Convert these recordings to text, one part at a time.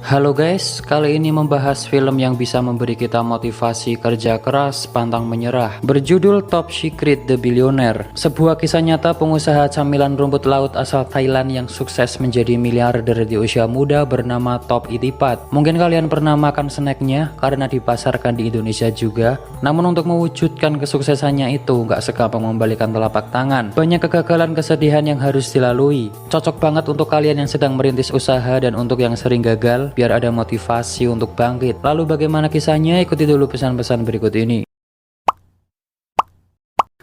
Halo guys, kali ini membahas film yang bisa memberi kita motivasi kerja keras, pantang menyerah. Berjudul Top Secret The Billionaire. Sebuah kisah nyata pengusaha camilan rumput laut asal Thailand yang sukses menjadi miliarder di usia muda bernama Top Itipat. Mungkin kalian pernah makan snacknya karena dipasarkan di Indonesia juga. Namun untuk mewujudkan kesuksesannya itu nggak segampang membalikan telapak tangan. Banyak kegagalan, kesedihan yang harus dilalui. Cocok banget untuk kalian yang sedang merintis usaha dan untuk yang sering gagal, biar ada motivasi untuk bangkit. Lalu bagaimana kisahnya? Ikuti dulu pesan-pesan berikut ini.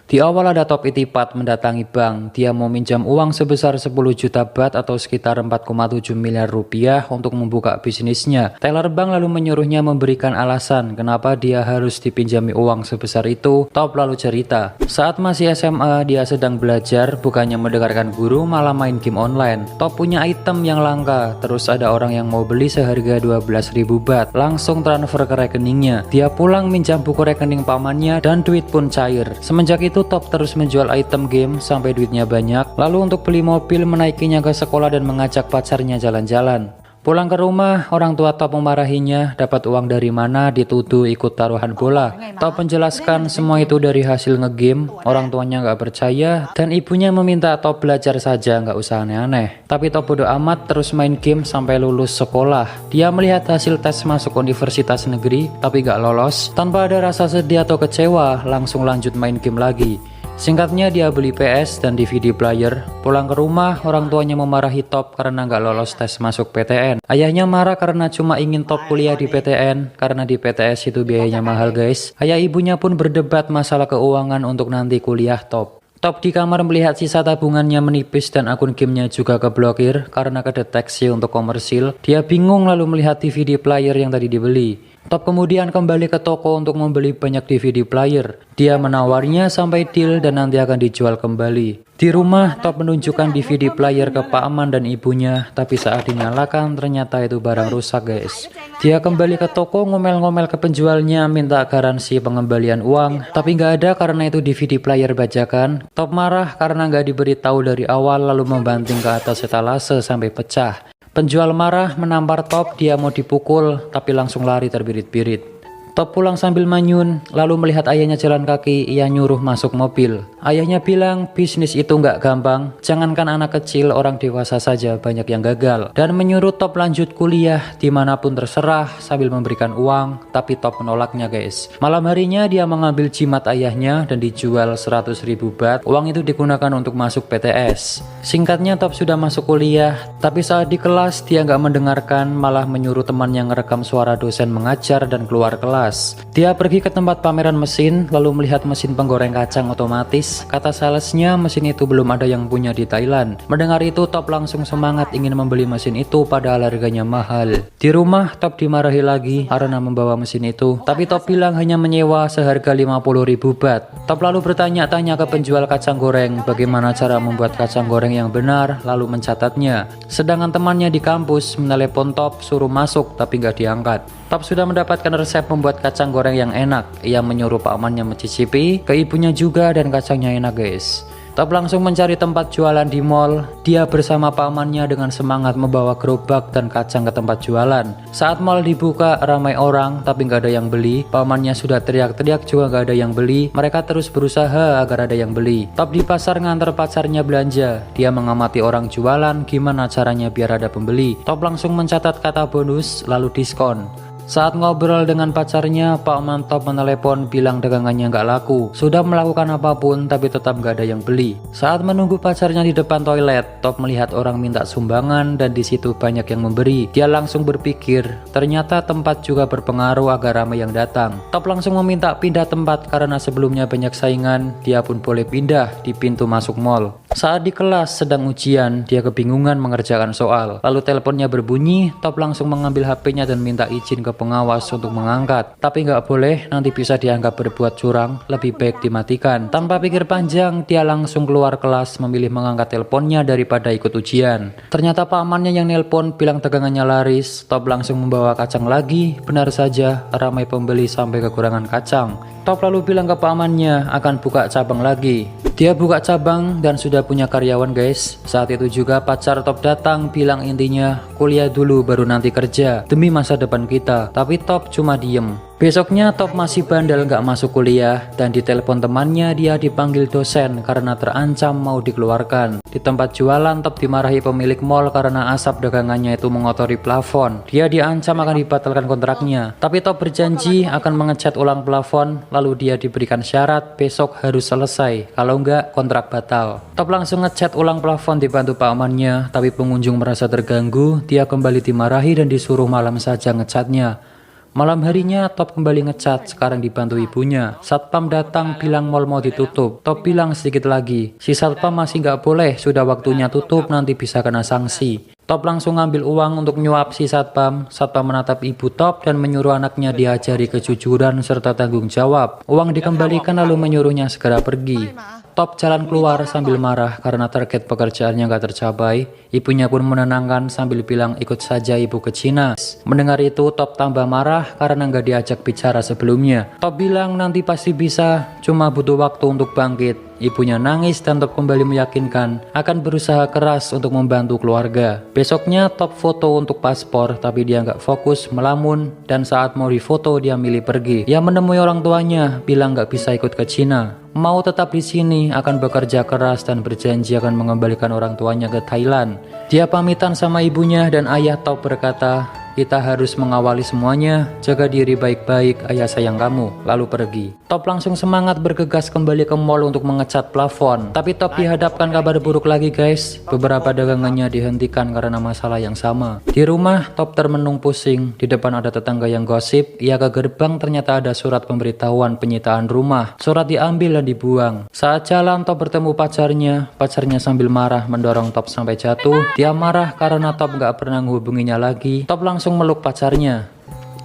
Di awal ada Top Itipat mendatangi bank. Dia mau minjam uang sebesar 10 juta baht atau sekitar 4,7 miliar rupiah untuk membuka bisnisnya. Teller bank lalu menyuruhnya memberikan alasan kenapa dia harus dipinjami uang sebesar itu. Top lalu cerita, saat masih SMA dia sedang belajar, bukannya mendengarkan guru malah main game online. Top punya item yang langka, terus ada orang yang mau beli seharga 12.000 baht. Langsung transfer ke rekeningnya. Dia pulang minjam buku rekening pamannya dan duit pun cair. Semenjak itu Top terus menjual item game sampai duitnya banyak. Lalu untuk beli mobil menaikinya ke sekolah dan mengajak pacarnya jalan-jalan. Pulang ke rumah, orang tua Top memarahinya. Dapat uang dari mana? Dituduh ikut taruhan bola. Top menjelaskan semua itu dari hasil ngegame. Orang tuanya nggak percaya dan ibunya meminta Top belajar saja, nggak usah aneh-aneh. Tapi Top bodo amat terus main game sampai lulus sekolah. Dia melihat hasil tes masuk universitas negeri tapi nggak lolos. Tanpa ada rasa sedih atau kecewa, langsung lanjut main game lagi. Singkatnya dia beli PS dan DVD player. Pulang ke rumah, orang tuanya memarahi Top karena nggak lolos tes masuk PTN. Ayahnya marah karena cuma ingin Top kuliah di PTN, karena di PTS itu biayanya mahal guys. Ayah ibunya pun berdebat masalah keuangan untuk nanti kuliah Top. Top di kamar melihat sisa tabungannya menipis dan akun gamenya juga keblokir karena kedeteksi untuk komersil. Dia bingung lalu melihat DVD player yang tadi dibeli. Top kemudian kembali ke toko untuk membeli banyak DVD player. Dia menawarnya sampai deal dan nanti akan dijual kembali. Di rumah, Top menunjukkan DVD player ke Pak Aman dan ibunya, tapi saat dinyalakan ternyata itu barang rusak guys. Dia kembali ke toko ngomel-ngomel ke penjualnya minta garansi pengembalian uang, tapi nggak ada karena itu DVD player bajakan. Top marah karena nggak diberitahu dari awal lalu membanting ke atas etalase sampai pecah. Penjual marah menampar Top, dia mau dipukul tapi langsung lari terbirit-birit. Top pulang sambil manyun, lalu melihat ayahnya jalan kaki, ia nyuruh masuk mobil. Ayahnya bilang bisnis itu nggak gampang, jangankan anak kecil, orang dewasa saja banyak yang gagal. Dan menyuruh Top lanjut kuliah dimanapun terserah sambil memberikan uang, tapi Top menolaknya guys. Malam harinya dia mengambil jimat ayahnya dan dijual 100.000 baht. Uang itu digunakan untuk masuk PTS. Singkatnya Top sudah masuk kuliah, tapi saat di kelas dia nggak mendengarkan, malah menyuruh teman yang merekam suara dosen mengajar dan keluar kelas. Dia pergi ke tempat pameran mesin, lalu melihat mesin penggoreng kacang otomatis. Kata salesnya mesin itu belum ada yang punya di Thailand. Mendengar itu Top langsung semangat ingin membeli mesin itu padahal harganya mahal. Di rumah Top dimarahi lagi karena membawa mesin itu, tapi Top bilang hanya menyewa seharga 50.000 baht. Top lalu bertanya-tanya ke penjual kacang goreng bagaimana cara membuat kacang goreng yang benar, lalu mencatatnya. Sedangkan temannya di kampus menelepon Top suruh masuk tapi nggak diangkat. Top sudah mendapatkan resep membuat kacang goreng yang enak. Ia menyuruh Pak Amannya mencicipi, ke ibunya juga, dan kacangnya enak guys. Top langsung mencari tempat jualan di mall. Dia bersama Pak Amannya dengan semangat membawa gerobak dan kacang ke tempat jualan. Saat mall dibuka ramai orang tapi nggak ada yang beli. Pak Amannya sudah teriak-teriak juga nggak ada yang beli. Mereka terus berusaha agar ada yang beli. Top di pasar ngantar pacarnya belanja. Dia mengamati orang jualan gimana caranya biar ada pembeli. Top langsung mencatat kata bonus lalu diskon. Saat ngobrol dengan pacarnya, Pak Aman Top menelepon bilang dagangannya nggak laku. Sudah melakukan apapun tapi tetap nggak ada yang beli. Saat menunggu pacarnya di depan toilet, Top melihat orang minta sumbangan dan di situ banyak yang memberi. Dia langsung berpikir, ternyata tempat juga berpengaruh agar ramai yang datang. Top langsung meminta pindah tempat karena sebelumnya banyak saingan. Dia pun boleh pindah di pintu masuk mall. Saat di kelas sedang ujian, dia kebingungan mengerjakan soal. Lalu teleponnya berbunyi, Top langsung mengambil HP-nya dan minta izin ke pengawas untuk mengangkat. Tapi nggak boleh, nanti bisa dianggap berbuat curang, lebih baik dimatikan. Tanpa pikir panjang, dia langsung keluar kelas memilih mengangkat teleponnya daripada ikut ujian. Ternyata pamannya yang nelpon bilang dagangannya laris. Top langsung membawa kacang lagi, benar saja ramai pembeli sampai kekurangan kacang. Top lalu bilang ke pamannya akan buka cabang lagi. Dia buka cabang dan sudah punya karyawan guys. Saat itu juga pacar Top datang bilang intinya kuliah dulu baru nanti kerja demi masa depan kita. Tapi Top cuma diem. Besoknya Top masih bandel gak masuk kuliah dan ditelepon temannya dia dipanggil dosen karena terancam mau dikeluarkan. Di tempat jualan Top dimarahi pemilik mall karena asap dagangannya itu mengotori plafon. Dia diancam akan dibatalkan kontraknya. Tapi Top berjanji akan mengecat ulang plafon lalu dia diberikan syarat besok harus selesai. Kalau enggak kontrak batal. Top langsung ngecat ulang plafon dibantu pamannya tapi pengunjung merasa terganggu. Dia kembali dimarahi dan disuruh malam saja ngecatnya. Malam harinya Top kembali ngecat, sekarang dibantu ibunya. Satpam datang bilang mall mau ditutup. Top bilang sedikit lagi, si satpam masih nggak boleh, sudah waktunya tutup nanti bisa kena sanksi. Top langsung ngambil uang untuk nyuap si satpam. Satpam menatap ibu Top dan menyuruh anaknya diajari kejujuran serta tanggung jawab. Uang dikembalikan lalu menyuruhnya segera pergi. Top jalan keluar sambil marah karena target pekerjaannya gak tercapai. Ibunya pun menenangkan sambil bilang ikut saja ibu ke Cina. Mendengar itu Top tambah marah karena gak diajak bicara sebelumnya. Top bilang nanti pasti bisa, cuma butuh waktu untuk bangkit. Ibunya nangis dan Top kembali meyakinkan akan berusaha keras untuk membantu keluarga. Besoknya Top foto untuk paspor tapi dia gak fokus, melamun, dan saat mau difoto dia milih pergi. Dia menemui orang tuanya, bilang gak bisa ikut ke Cina. Mau tetap di sini, akan bekerja keras dan berjanji akan mengembalikan orang tuanya ke Thailand. Dia pamitan sama ibunya dan ayah Top berkata, kita harus mengawali semuanya, jaga diri baik-baik, ayah sayang kamu, lalu pergi. Top langsung semangat bergegas kembali ke mall untuk mengecat plafon. Tapi Top dihadapkan kabar buruk lagi guys, beberapa dagangannya dihentikan karena masalah yang sama. Di rumah Top termenung pusing, di depan ada tetangga yang gosip, ia ke gerbang ternyata ada surat pemberitahuan penyitaan rumah. Surat diambil dan dibuang. Saat jalan Top bertemu pacarnya sambil marah mendorong Top sampai jatuh. Dia marah karena Top gak pernah menghubunginya lagi. Top langsung meluk pacarnya.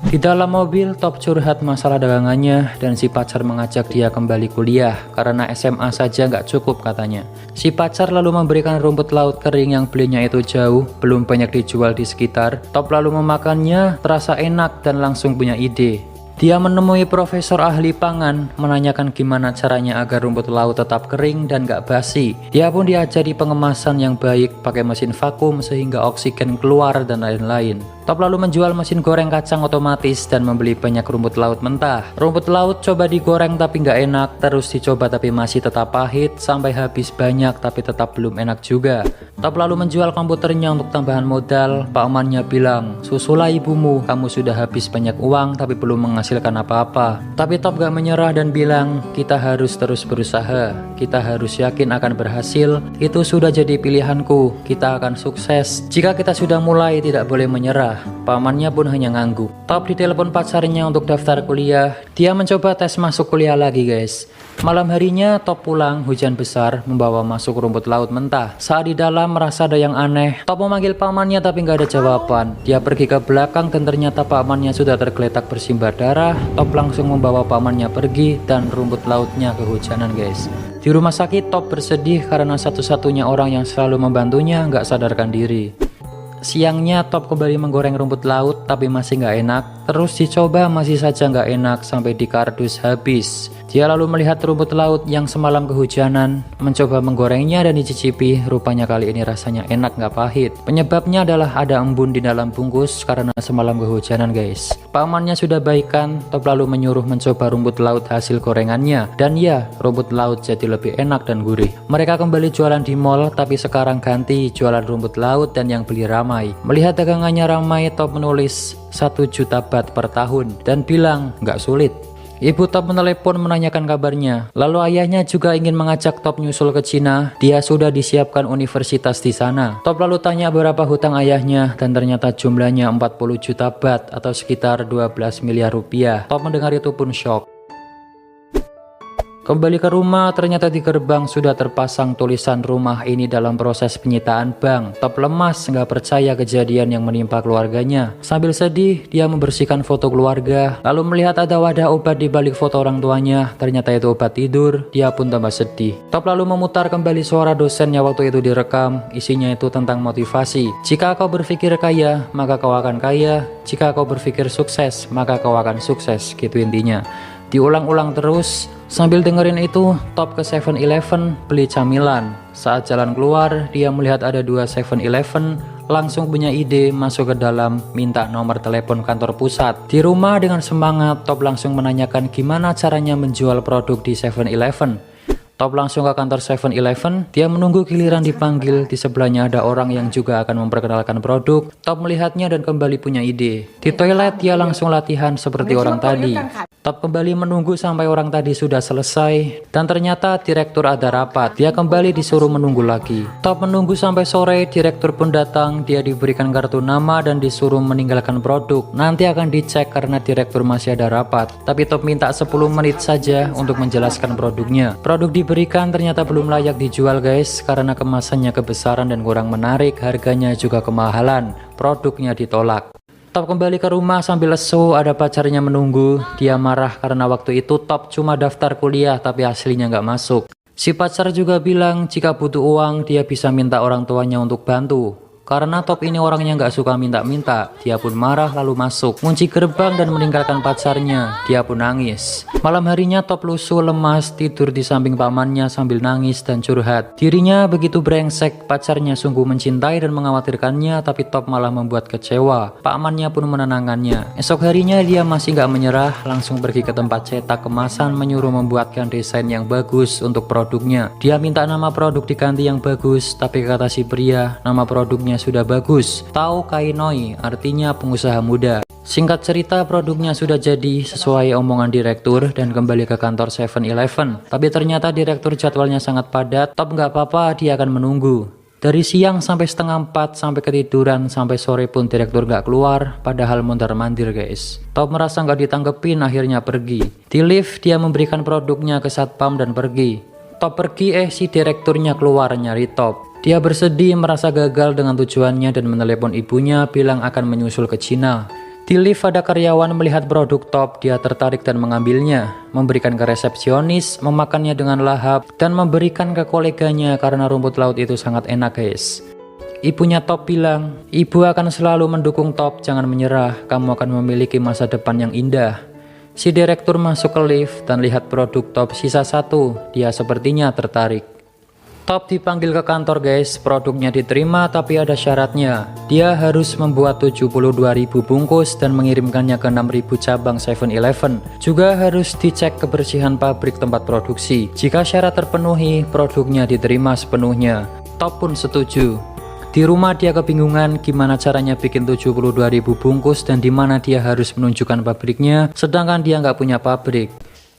Di dalam mobil Top curhat masalah dagangannya dan si pacar mengajak dia kembali kuliah karena SMA saja nggak cukup katanya. Si pacar lalu memberikan rumput laut kering yang belinya itu jauh, belum banyak dijual di sekitar. Top lalu memakannya, terasa enak dan langsung punya ide. Dia menemui profesor ahli pangan, menanyakan gimana caranya agar rumput laut tetap kering dan gak basi. Dia pun diajari pengemasan yang baik, pakai mesin vakum sehingga oksigen keluar dan lain-lain. Top lalu menjual mesin goreng kacang otomatis dan membeli banyak rumput laut mentah. Rumput laut coba digoreng tapi gak enak, terus dicoba tapi masih tetap pahit, sampai habis banyak tapi tetap belum enak juga. Top lalu menjual komputernya untuk tambahan modal. Pamannya bilang, susulah ibumu, kamu sudah habis banyak uang tapi belum menghasilkan apa-apa. Tapi Top gak menyerah dan bilang, kita harus terus berusaha, kita harus yakin akan berhasil, itu sudah jadi pilihanku, kita akan sukses. Jika kita sudah mulai tidak boleh menyerah. Pamannya pun hanya ngangguk. Top ditelepon pacarnya untuk daftar kuliah. Dia mencoba tes masuk kuliah lagi guys. Malam harinya Top pulang, hujan besar membawa masuk rumput laut mentah. Saat di dalam merasa ada yang aneh. Top memanggil pamannya tapi nggak ada jawaban. Dia pergi ke belakang dan ternyata pamannya sudah tergeletak bersimbah darah. Top langsung membawa pamannya pergi dan rumput lautnya kehujanan guys. Di rumah sakit Top bersedih karena satu-satunya orang yang selalu membantunya nggak sadarkan diri. Siangnya Top kembali menggoreng rumput laut tapi masih nggak enak. Terus dicoba masih saja nggak enak sampai di kardus habis. Dia lalu melihat rumput laut yang semalam kehujanan, mencoba menggorengnya dan dicicipi. Rupanya kali ini rasanya enak nggak pahit. Penyebabnya adalah ada embun di dalam bungkus karena semalam kehujanan guys. Pamannya sudah baikan. Top lalu menyuruh mencoba rumput laut hasil gorengannya. Dan ya, rumput laut jadi lebih enak dan gurih. Mereka kembali jualan di mall tapi sekarang ganti jualan rumput laut dan yang beli ramai. Melihat dagangannya ramai, Top menulis 1 juta baht per tahun dan bilang nggak sulit. Ibu Top menelepon menanyakan kabarnya. Lalu ayahnya juga ingin mengajak Top nyusul ke Cina. Dia sudah disiapkan universitas di sana. Top lalu tanya berapa hutang ayahnya dan ternyata jumlahnya 40 juta baht atau sekitar 12 miliar rupiah. Top mendengar itu pun shock. Kembali ke rumah, ternyata di gerbang sudah terpasang tulisan rumah ini dalam proses penyitaan bank. Top lemas, nggak percaya kejadian yang menimpa keluarganya. Sambil sedih, dia membersihkan foto keluarga, lalu melihat ada wadah obat di balik foto orang tuanya. Ternyata itu obat tidur, dia pun tambah sedih. Top lalu memutar kembali suara dosennya waktu itu direkam. Isinya itu tentang motivasi. Jika kau berpikir kaya, maka kau akan kaya. Jika kau berpikir sukses, maka kau akan sukses, gitu intinya. Diulang-ulang terus. Sambil dengerin itu, Top ke 7-Eleven beli camilan. Saat jalan keluar, dia melihat ada 2 7-Eleven, langsung punya ide masuk ke dalam, minta nomor telepon kantor pusat. Di rumah dengan semangat, Top langsung menanyakan gimana caranya menjual produk di 7-Eleven. Top langsung ke kantor 7-Eleven, dia menunggu giliran dipanggil. Di sebelahnya ada orang yang juga akan memperkenalkan produk. Top melihatnya dan kembali punya ide. Di toilet dia langsung latihan seperti orang tadi. Top kembali menunggu sampai orang tadi sudah selesai, dan ternyata direktur ada rapat. Dia kembali disuruh menunggu lagi. Top menunggu sampai sore, direktur pun datang. Dia diberikan kartu nama dan disuruh meninggalkan produk. Nanti akan dicek karena direktur masih ada rapat. Tapi Top minta 10 menit saja untuk menjelaskan produknya. Produk diberikan ternyata belum layak dijual guys, karena kemasannya kebesaran dan kurang menarik, harganya juga kemahalan. Produknya ditolak. Top kembali ke rumah sambil lesu, ada pacarnya menunggu. Dia marah karena waktu itu Top cuma daftar kuliah tapi aslinya nggak masuk. Si pacar juga bilang jika butuh uang dia bisa minta orang tuanya untuk bantu. Karena Top ini orangnya nggak suka minta-minta, dia pun marah lalu masuk, kunci gerbang dan meninggalkan pacarnya. Dia pun nangis. Malam harinya Top lusuh lemas, tidur di samping pamannya sambil nangis dan curhat. Dirinya begitu brengsek, pacarnya sungguh mencintai dan mengkhawatirkannya, tapi Top malah membuat kecewa. Pamannya pun menenangkannya. Esok harinya dia masih nggak menyerah, langsung pergi ke tempat cetak kemasan, menyuruh membuatkan desain yang bagus untuk produknya. Dia minta nama produk diganti yang bagus, tapi kata si pria, nama produknya sudah bagus, Tao Kai Noi, artinya pengusaha muda. Singkat cerita, produknya sudah jadi sesuai omongan direktur dan kembali ke kantor 7-Eleven. Tapi ternyata direktur jadwalnya sangat padat. Top nggak apa-apa, dia akan menunggu. Dari siang sampai setengah 4, sampai ketiduran, sampai sore pun direktur nggak keluar, padahal mondar-mandir guys. Top merasa nggak ditanggepin, akhirnya pergi. Di lift, dia memberikan produknya ke satpam dan pergi. Top pergi, si direkturnya keluar nyari Top. Dia bersedih merasa gagal dengan tujuannya dan menelepon ibunya bilang akan menyusul ke Cina. Di lift ada karyawan melihat produk Top, dia tertarik dan mengambilnya, memberikan ke resepsionis, memakannya dengan lahap, dan memberikan ke koleganya karena rumput laut itu sangat enak guys. Ibunya Top bilang, ibu akan selalu mendukung Top, jangan menyerah, kamu akan memiliki masa depan yang indah. Si direktur masuk ke lift dan lihat produk Top sisa 1, dia sepertinya tertarik. Top dipanggil ke kantor guys, produknya diterima tapi ada syaratnya. Dia harus membuat 72.000 bungkus dan mengirimkannya ke 6.000 cabang 7-Eleven. Juga harus dicek kebersihan pabrik tempat produksi. Jika syarat terpenuhi, produknya diterima sepenuhnya. Top pun setuju. Di rumah dia kebingungan gimana caranya bikin 72.000 bungkus dan di mana dia harus menunjukkan pabriknya, sedangkan dia nggak punya pabrik.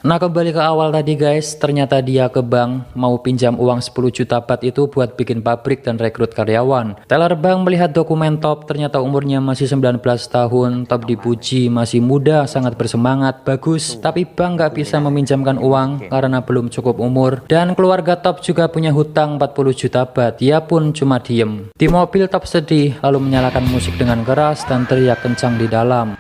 Nah kembali ke awal tadi guys, ternyata dia ke bank mau pinjam uang 10 juta baht itu buat bikin pabrik dan rekrut karyawan. Teller bank melihat dokumen Top, ternyata umurnya masih 19 tahun. Top dipuji masih muda, sangat bersemangat, bagus. Tapi bank nggak bisa meminjamkan uang karena belum cukup umur. Dan keluarga Top juga punya hutang 40 juta baht, dia pun cuma diem. Di mobil Top sedih, lalu menyalakan musik dengan keras dan teriak kencang di dalam.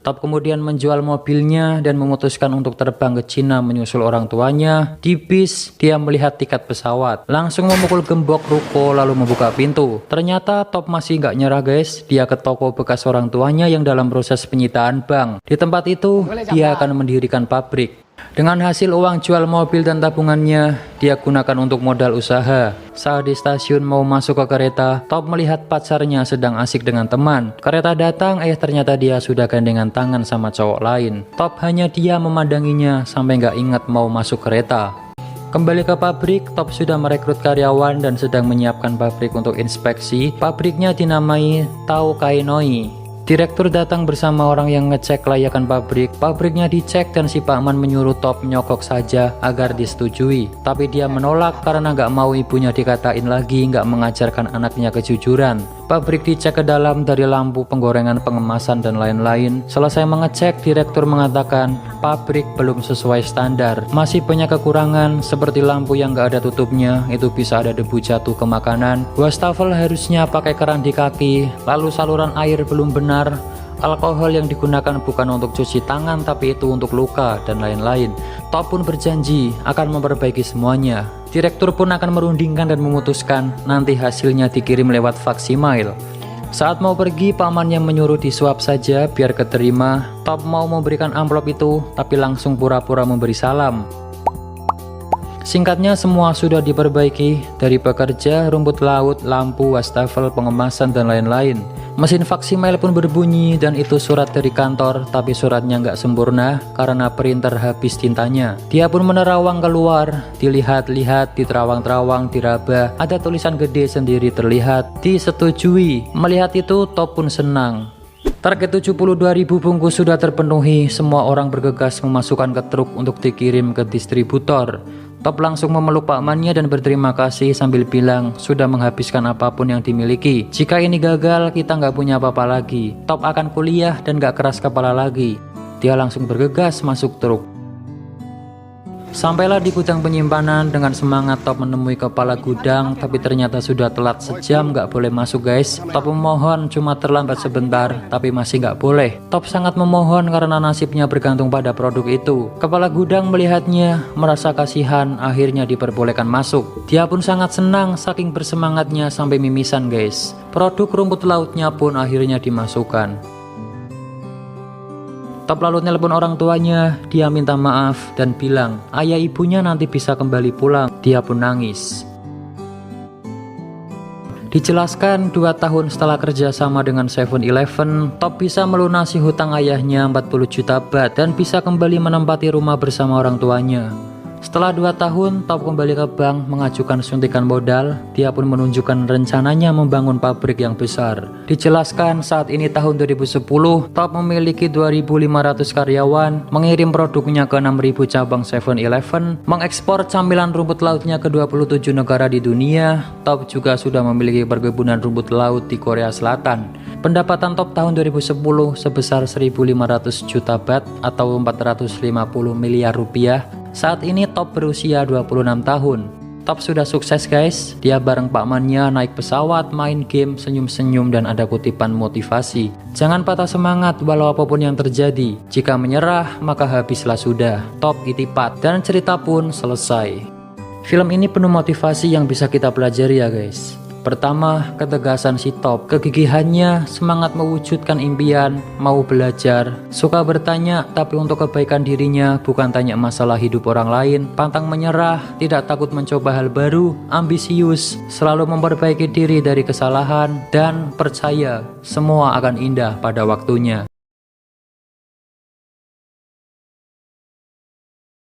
Top kemudian menjual mobilnya dan memutuskan untuk terbang ke Cina menyusul orang tuanya. Di bis, dia melihat tiket pesawat. Langsung memukul gembok ruko lalu membuka pintu. Ternyata Top masih nggak nyerah guys. Dia ke toko bekas orang tuanya yang dalam proses penyitaan bank. Di tempat itu, dia akan mendirikan pabrik. Dengan hasil uang jual mobil dan tabungannya, dia gunakan untuk modal usaha. Saat di stasiun mau masuk ke kereta, Top melihat pacarnya sedang asik dengan teman. Kereta datang, ternyata dia sudah gandengan tangan sama cowok lain. Top hanya dia memandanginya sampai nggak ingat mau masuk kereta. Kembali ke pabrik, Top sudah merekrut karyawan dan sedang menyiapkan pabrik untuk inspeksi. Pabriknya dinamai Tao Kai Noi. Direktur datang bersama orang yang ngecek kelayakan pabrik. Pabriknya dicek dan si Pakman menyuruh Top nyokok saja agar disetujui. Tapi dia menolak karena nggak mau ibunya dikatain lagi nggak mengajarkan anaknya kejujuran. Pabrik dicek ke dalam dari lampu, penggorengan, pengemasan, dan lain-lain. Selesai mengecek, direktur mengatakan pabrik belum sesuai standar. Masih banyak kekurangan seperti lampu yang nggak ada tutupnya, itu bisa ada debu jatuh ke makanan. Wastafel harusnya pakai keran di kaki, lalu saluran air belum benar. Alkohol yang digunakan bukan untuk cuci tangan tapi itu untuk luka dan lain-lain. Top pun berjanji akan memperbaiki semuanya. Direktur pun akan merundingkan dan memutuskan nanti hasilnya dikirim lewat faksimiil. Saat mau pergi, pamannya menyuruh disuap saja biar keterima. Top mau memberikan amplop itu, tapi langsung pura-pura memberi salam. Singkatnya semua sudah diperbaiki, dari pekerja, rumput laut, lampu, wastafel, pengemasan, dan lain-lain. Mesin faksimiler pun berbunyi dan itu surat dari kantor, tapi suratnya nggak sempurna karena printer habis tintanya. Dia pun menerawang keluar, dilihat-lihat, diterawang-terawang, diraba, ada tulisan gede sendiri terlihat, disetujui. Melihat itu Top pun senang. Target 72.000 bungkus sudah terpenuhi, semua orang bergegas memasukkan ke truk untuk dikirim ke distributor. Top langsung memeluk pakmannya dan berterima kasih sambil bilang sudah menghabiskan apapun yang dimiliki. Jika ini gagal, kita nggak punya apa-apa lagi. Top akan kuliah dan nggak keras kepala lagi. Dia langsung bergegas masuk truk. Sampailah di gudang penyimpanan. Dengan semangat Top menemui kepala gudang, tapi ternyata sudah telat sejam, nggak boleh masuk guys. Top memohon cuma terlambat sebentar, tapi masih nggak boleh. Top sangat memohon karena nasibnya bergantung pada produk itu. Kepala gudang melihatnya, merasa kasihan, akhirnya diperbolehkan masuk. Dia pun sangat senang, saking bersemangatnya sampai mimisan guys. Produk rumput lautnya pun akhirnya dimasukkan. Top lalu nelpon orang tuanya, dia minta maaf dan bilang ayah ibunya nanti bisa kembali pulang. Dia pun nangis. Dijelaskan 2 tahun setelah kerja sama dengan 7-Eleven, Top bisa melunasi hutang ayahnya 40 juta baht dan bisa kembali menempati rumah bersama orang tuanya. Setelah 2 tahun, Top kembali ke bank mengajukan suntikan modal. Dia pun menunjukkan rencananya membangun pabrik yang besar. Dijelaskan saat ini tahun 2010, Top memiliki 2.500 karyawan, mengirim produknya ke 6.000 cabang 7-Eleven, mengekspor camilan rumput lautnya ke 27 negara di dunia. Top juga sudah memiliki perkebunan rumput laut di Korea Selatan. Pendapatan Top tahun 2010 sebesar 1.500 juta baht atau 450 miliar rupiah. Saat ini Top berusia 26 tahun. Top sudah sukses guys. Dia bareng pakmannya naik pesawat, main game, senyum-senyum dan ada kutipan motivasi. Jangan patah semangat walau apapun yang terjadi. Jika menyerah maka habislah sudah. Top itipat dan cerita pun selesai. Film ini penuh motivasi yang bisa kita pelajari ya guys. Pertama, ketegasan si Top, kegigihannya, semangat mewujudkan impian, mau belajar, suka bertanya tapi untuk kebaikan dirinya, bukan tanya masalah hidup orang lain, pantang menyerah, tidak takut mencoba hal baru, ambisius, selalu memperbaiki diri dari kesalahan, dan percaya semua akan indah pada waktunya.